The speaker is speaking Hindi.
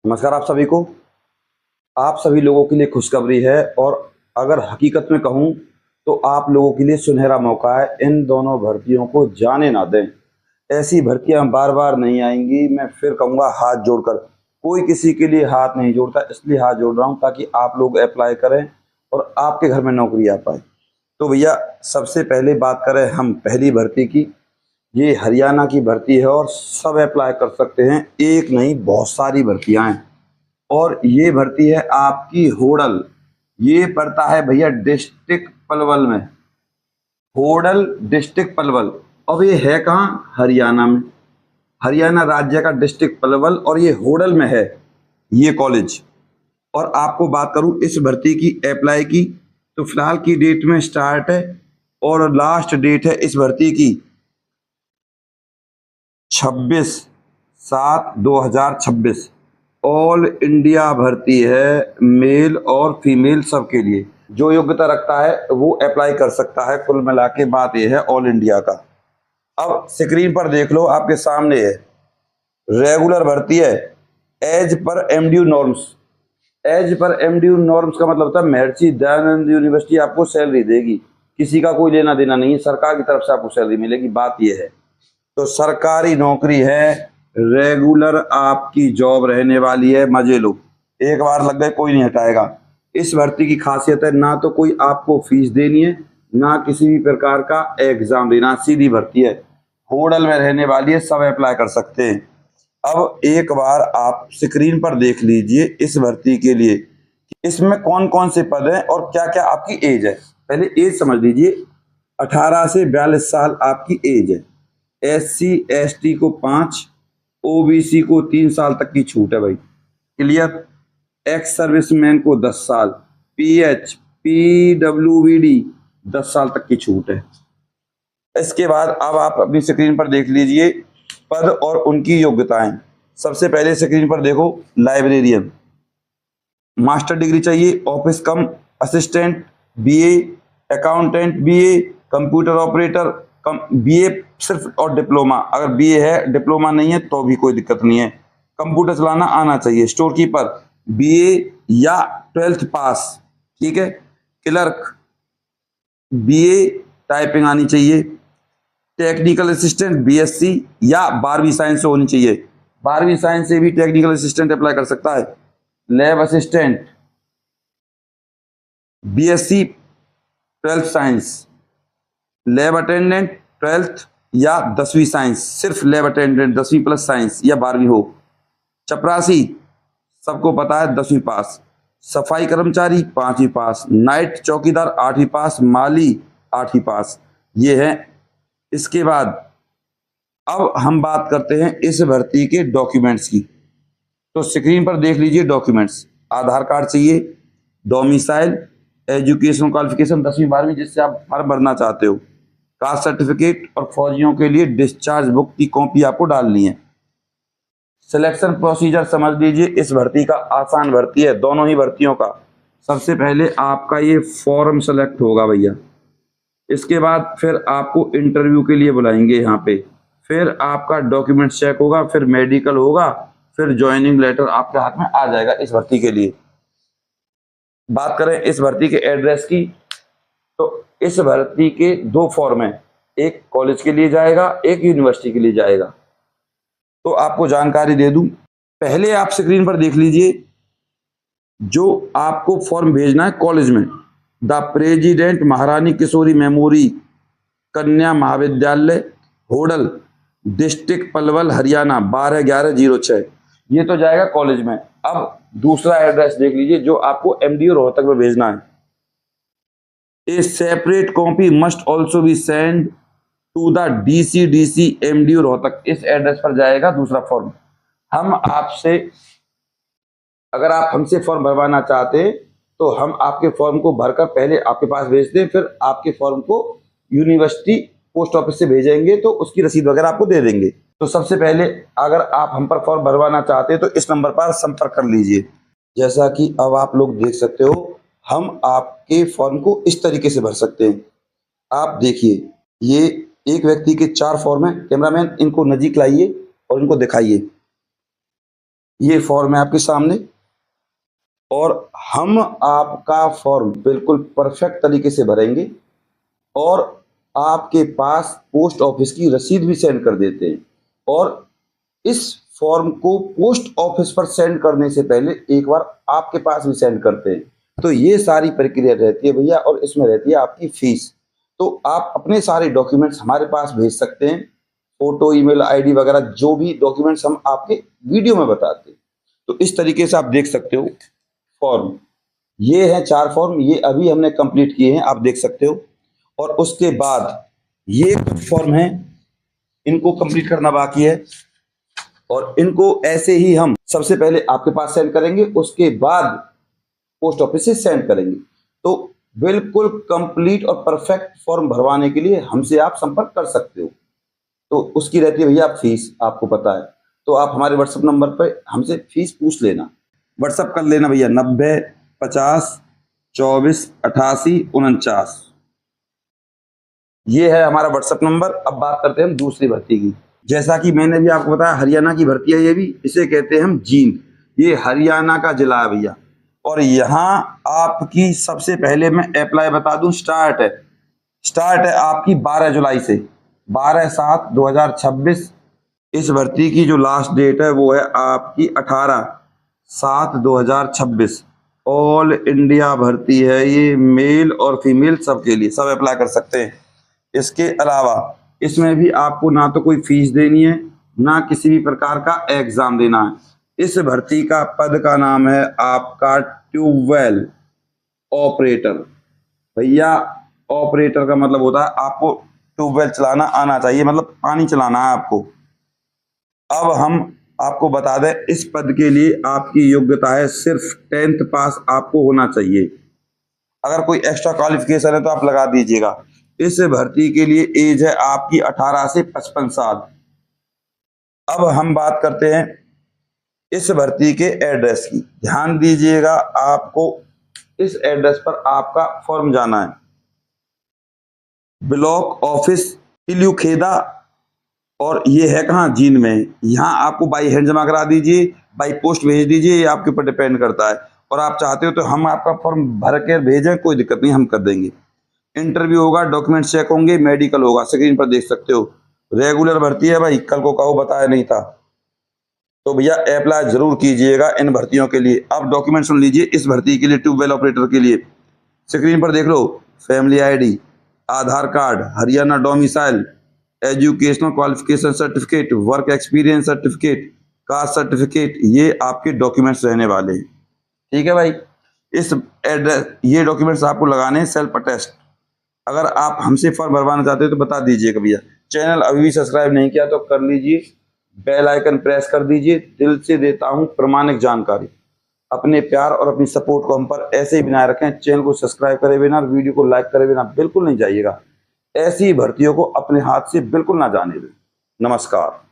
नमस्कार आप सभी को। आप सभी लोगों के लिए खुशखबरी है और अगर हकीकत में कहूँ तो आप लोगों के लिए सुनहरा मौका है। इन दोनों भर्तियों को जाने ना दें। ऐसी भर्तियां बार बार नहीं आएंगी। मैं फिर कहूँगा हाथ जोड़कर, कोई किसी के लिए हाथ नहीं जोड़ता, इसलिए हाथ जोड़ रहा हूँ ताकि आप लोग अप्लाई करें और आपके घर में नौकरी आ पाए। तो भैया सबसे पहले बात करें हम पहली भर्ती की। ये हरियाणा की भर्ती है और सब अप्लाई कर सकते हैं। एक नहीं बहुत सारी भर्तियां हैं और ये भर्ती है आपकी होडल। ये पड़ता है भैया डिस्ट्रिक्ट पलवल में। होडल डिस्ट्रिक्ट पलवल। अब ये है कहाँ? हरियाणा में। हरियाणा राज्य का डिस्ट्रिक्ट पलवल और ये होडल में है ये कॉलेज। और आपको बात करूं इस भर्ती की अप्लाई की तो फिलहाल की डेट में स्टार्ट है और लास्ट डेट है इस भर्ती की 26/7/2026। ऑल इंडिया भर्ती है, मेल और फीमेल सबके लिए। जो योग्यता रखता है वो अप्लाई कर सकता है। कुल मिला के बात ये है ऑल इंडिया का। अब स्क्रीन पर देख लो, आपके सामने है रेगुलर भर्ती है as per MDU norms. As per MDU norms का मतलब होता है महर्षि दयानंद यूनिवर्सिटी आपको सैलरी देगी। किसी का कोई लेना देना नहीं है, सरकार की तरफ से आपको सैलरी मिलेगी। बात यह है तो सरकारी नौकरी है, रेगुलर आपकी जॉब रहने वाली है। मजे लो, एक बार लग गए कोई नहीं हटाएगा। इस भर्ती की खासियत है ना तो कोई आपको फीस देनी है ना किसी भी प्रकार का एग्जाम देना, सीधी भर्ती है। होडल में रहने वाली है, सब अप्लाई कर सकते हैं। अब एक बार आप स्क्रीन पर देख लीजिए इस भर्ती के लिए इसमें कौन कौन से पद हैं और क्या क्या आपकी एज है। पहले एज समझ लीजिए, 18 से 42 साल आपकी एज है। SC ST को 5, OBC को 3 साल तक की छूट है भाई। क्लियर? एक्स सर्विसमैन को 10 साल, PH PWBD 10 साल तक की छूट है। इसके बाद अब आप अपनी स्क्रीन पर देख लीजिए पद और उनकी योग्यताएं। सबसे पहले स्क्रीन पर देखो लाइब्रेरियन, मास्टर डिग्री चाहिए, office come assistant, BA, accountant BA, computer operator BA सिर्फ और डिप्लोमा। अगर BA है डिप्लोमा नहीं है तो भी कोई दिक्कत नहीं है। कंप्यूटर चलाना आना चाहिए। स्टोर कीपर BA या 12th पास, ठीक है। क्लर्क BA, टाइपिंग आनी चाहिए। टेक्निकल असिस्टेंट BSc या 12वीं साइंस से होनी चाहिए। 12वीं साइंस से भी टेक्निकल असिस्टेंट अप्लाई कर सकता है। Lab assistant BSc 12th science. Lab attendant 12th या 10वीं साइंस, सिर्फ लैब अटेंडेंट 10वीं प्लस साइंस या 12वीं हो। चपरासी सबको पता है 10वीं पास। सफाई कर्मचारी 5वीं पास। नाइट चौकीदार 8वीं पास। माली 8वीं पास। ये है। इसके बाद अब हम बात करते हैं इस भर्ती के डॉक्यूमेंट्स की। तो स्क्रीन पर देख लीजिए डॉक्यूमेंट्स। आधार कार्ड चाहिए, डोमिसाइल, एजुकेशन क्वालिफिकेशन 10वीं 12वीं जिससे आप फॉर्म भरना चाहते हो, कास्ट सर्टिफिकेट और फौजियों के लिए डिस्चार्ज बुक की कॉपी आपको डालनी है। सिलेक्शन प्रोसीजर समझ लीजिए, इस भर्ती का आसान भर्ती है, दोनों ही भर्तियों का। सबसे पहले आपका ये फॉर्म सेलेक्ट होगा भैया। इसके बाद फिर आपको इंटरव्यू के लिए बुलाएंगे यहाँ पे। फिर आपका डॉक्यूमेंट चेक होगा, फिर मेडिकल होगा, फिर ज्वाइनिंग लेटर आपके हाथ में आ जाएगा इस भर्ती के लिए। बात करें इस भर्ती के एड्रेस की तो इस भर्ती के 2 फॉर्म हैं, एक कॉलेज के लिए जाएगा, एक यूनिवर्सिटी के लिए जाएगा। तो आपको जानकारी दे दूं, पहले आप स्क्रीन पर देख लीजिए जो आपको फॉर्म भेजना है कॉलेज में, द प्रेसिडेंट महारानी किशोरी मेमोरी कन्या महाविद्यालय, होडल, डिस्ट्रिक्ट पलवल, हरियाणा 12/11/06। ये तो जाएगा कॉलेज में। अब दूसरा एड्रेस देख लीजिए जो आपको MDU रोहतक में भेजना है। A separate copy must also be send to the DCDC MDU Rohtak. इस एड्रेस पर जाएगा दूसरा फॉर्म। हम आपसे, अगर आप हमसे फॉर्म भरवाना चाहते हैं तो हम आपके फॉर्म को भरकर पहले आपके पास भेजते हैं, फिर आपके फॉर्म को यूनिवर्सिटी पोस्ट ऑफिस से भेजेंगे तो उसकी रसीद वगैरह आपको दे देंगे। तो सबसे पहले अगर आप हम पर फॉर्म भरवाना चाहते हैं तो इस नंबर पर संपर्क कर लीजिए। जैसा कि अब आप लोग देख सकते हो, हम आपके फॉर्म को इस तरीके से भर सकते हैं। आप देखिए, ये एक व्यक्ति के 4 फॉर्म हैं। कैमरामैन इनको नजीक लाइए और इनको दिखाइए। ये फॉर्म है आपके सामने और हम आपका फॉर्म बिल्कुल परफेक्ट तरीके से भरेंगे और आपके पास पोस्ट ऑफिस की रसीद भी सेंड कर देते हैं। और इस फॉर्म को पोस्ट ऑफिस पर सेंड करने से पहले एक बार आपके पास भी सेंड करते हैं। तो ये सारी प्रक्रिया रहती है भैया और इसमें रहती है आपकी फीस। तो आप अपने सारे डॉक्यूमेंट्स हमारे पास भेज सकते हैं, फोटो, ईमेल आईडी वगैरह जो भी डॉक्यूमेंट्स हम आपके वीडियो में बताते हैं। तो इस तरीके से आप देख सकते हो फॉर्म। ये हैं 4 फॉर्म, ये अभी हमने कंप्लीट किए हैं, आप देख सकते हो। और उसके बाद ये कुछ फॉर्म हैं, इनको कंप्लीट करना बाकी है और इनको ऐसे ही हम सबसे पहले आपके पास सेंड करेंगे, उसके बाद पोस्ट ऑफिस से सेंड करेंगे। तो बिल्कुल कंप्लीट और परफेक्ट फॉर्म भरवाने के लिए हमसे आप संपर्क कर सकते हो। तो उसकी रहती है भैया फीस, आपको पता है। तो आप हमारे व्हाट्सएप नंबर पर हमसे फीस पूछ लेना, व्हाट्सएप कर लेना भैया 90 50 24 88 49। ये है हमारा व्हाट्सएप नंबर। अब बात करते हैं हम दूसरी भर्ती की। जैसा कि मैंने भी आपको बताया, हरियाणा की भर्ती है ये भी, इसे कहते हैं हम जींद। ये हरियाणा का जिला है भैया। और यहाँ आपकी सबसे पहले मैं अप्लाई बता दूं, स्टार्ट है आपकी 12 जुलाई से, 12/7/2026। इस भर्ती की जो लास्ट डेट है वो है आपकी 18/7/2026। ऑल इंडिया भर्ती है ये, मेल और फीमेल सबके लिए, सब अप्लाई कर सकते हैं। इसके अलावा इसमें भी आपको ना तो कोई फीस देनी है, ना किसी भी प्रकार का एग्जाम देना है। इस भर्ती का पद का नाम है आपका ट्यूबवेल ऑपरेटर। भैया ऑपरेटर का मतलब होता है आपको ट्यूबवेल चलाना आना चाहिए, मतलब पानी चलाना है आपको। अब हम आपको बता दें, इस पद के लिए आपकी योग्यता है सिर्फ 10th पास आपको होना चाहिए। अगर कोई एक्स्ट्रा क्वालिफिकेशन है तो आप लगा दीजिएगा। इस भर्ती के लिए एज है आपकी 18 से 55 साल। अब हम बात करते हैं इस भर्ती के एड्रेस की। ध्यान दीजिएगा, आपको इस एड्रेस पर आपका फॉर्म जाना है। ब्लॉक ऑफिस तिलुखेदा, और ये है कहाँ, जींद में। यहाँ आपको बाई हैंड जमा करा दीजिए, बाई पोस्ट भेज दीजिए, ये आपके ऊपर डिपेंड करता है। और आप चाहते हो तो हम आपका फॉर्म भर के भेजें, कोई दिक्कत नहीं, हम कर देंगे। इंटरव्यू होगा, डॉक्यूमेंट चेक होंगे, मेडिकल होगा, स्क्रीन पर देख सकते हो। रेगुलर भर्ती है भाई, कल को कहो बताया नहीं था। तो भैया अप्लाई जरूर कीजिएगा इन भर्तियों के लिए। अब डॉक्यूमेंट सुन लीजिए इस भर्ती के लिए, ट्यूबवेल ऑपरेटर के लिए। स्क्रीन पर देख लो, family ID, Aadhaar card, Haryana domicile, educational qualification certificate, work experience certificate, caste certificate, ये आपके डॉक्यूमेंट्स रहने वाले हैं। ठीक है भाई, इस एड्रेस, ये डॉक्यूमेंट्स आपको लगाने हैं, सेल्फ अटेस्ट। अगर आप हमसे फॉर्म भरवाना चाहते हो तो बता दीजिएगा भैया। चैनल अभी भी सब्सक्राइब नहीं किया तो कर लीजिए, बेल आइकन प्रेस कर दीजिए। दिल से देता हूं प्रमाणिक जानकारी। अपने प्यार और अपनी सपोर्ट को हम पर ऐसे ही बनाए रखें। चैनल को सब्सक्राइब करे बिना, वीडियो को लाइक करे बिना बिल्कुल नहीं जाइएगा। ऐसी भर्तियों को अपने हाथ से बिल्कुल ना जाने दें। नमस्कार।